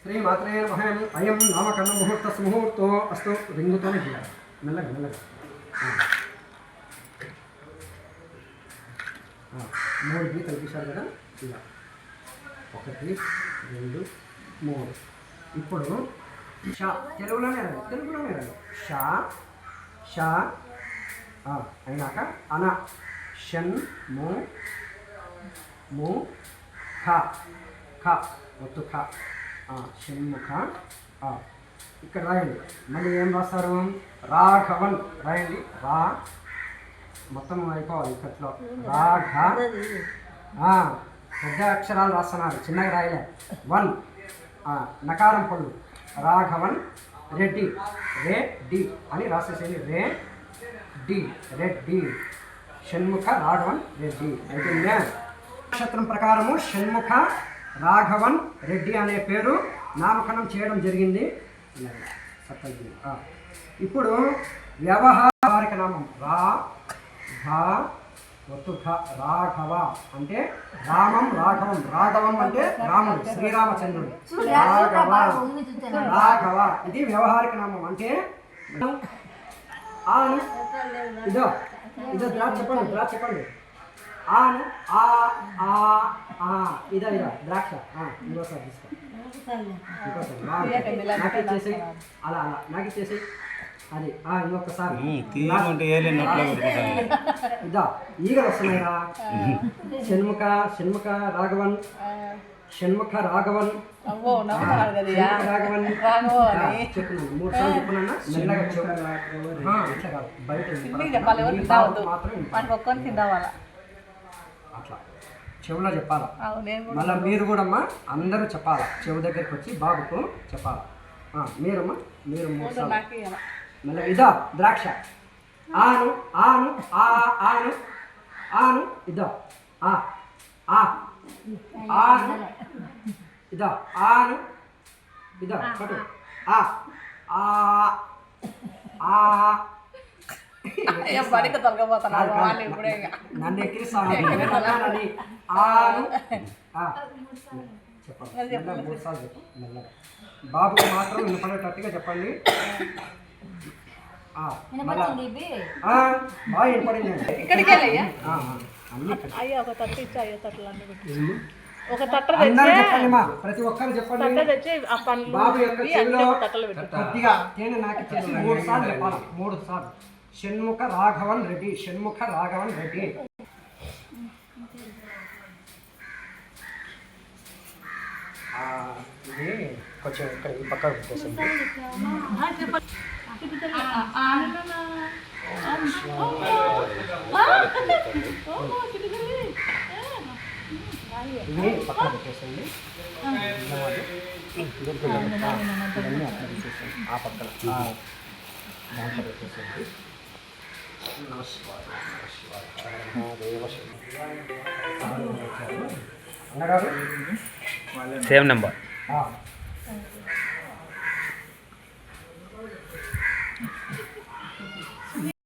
శ్రీమాత్రే నమః అయం నామకరణ ముహూర్త సుముహూర్తో అస్తు రింగుతోనే చేయాలి మెల్లగా మెల్లగా మూడు గీతలు గీశారు కదా ఇలా 1 2 3 ఇప్పుడు షా తెలుగులోనే రాదు షా షా అయినాక అన షన్ ము ఖ ఖ ఒత్తు ఖ షణ్ముఖ ఇక్కడ రాయండి. మళ్ళీ ఏం రాస్తారు? రాఘవన్ రాయండి. రా మొత్తం అయిపోవాలి ఇక్కట్లో. రాఘ పెద్ద అక్షరాలు రాస్తున్నారు, చిన్నగా రాయలే. 1 నకారం పళ్ళు. రాఘవన్ రెడ్డి రెడ్డి అని రాసేసేయండి. రెడ్డి షణ్ముఖ రాఘవన్ రెడ్డి అయిపోయిందా? నక్షత్రం ప్రకారము షణ్ముఖ రాఘవన్ రెడ్డి అనే పేరు నామకరణం చేయడం జరిగింది. ఇప్పుడు వ్యవహారిక నామం రాఘవ అంటే రాఘవం అంటే రాముడు, శ్రీరామచంద్రుడు. రాఘవ ఇది వ్యవహారిక నామం. అంటే ఆను ఇదో చెప్పండి ఆను ఇదా ద్రాక్ష. ఇంకోసారి తీసుకో, నాకు ఇచ్చేసి అలా నాకు ఇచ్చేసి అది ఇంకొకసారి ఇదా ఈగలు వస్తున్నాయిరా. షణ్ముఖ రాఘవన్ రాఘవన్ చెప్పున్నాను 3 సార్లు చెప్పున్నా. మెల్లగా ఇట్లా కాదు, బయట అట్లా చెవులో చెప్పాలా. మళ్ళీ మీరు కూడా అమ్మా అందరూ చెప్పాలా, చెవు దగ్గరికి వచ్చి బాబుకు చెప్పాలా. మీరు 3 సార్లు మళ్ళీ ఇదో ద్రాక్ష. ఆను ఇదో ఆను ఇదో ఆను ఇదో పట్టు నన్ను ఎక్కిరిస్తాను. ఆను చెప్పండి 3 సార్లు చెప్పండి మెల్లగా. బాబుకి మాత్రం వినపడేటట్టుగా చెప్పండి. బాగా వినపడింది. ప్రతి ఒక్కరు చెప్పండి. బాబు యొక్క చెవిలో కొద్దిగా తేనె నాకు ఇచ్చేసి 3 సార్లు చెప్పాలి. 3 సార్లు షణ్ముఖ రాఘవన్ రెడ్డి ఇది కొంచెం ఇక్కడ ఈ పక్క పెట్టేసింది. ఇది పక్కన పెట్టేసింది. ఇవన్నీ అక్కడ తీసేసింది. ఆ పక్కన దాంట్లో పెట్టేసింది. Same number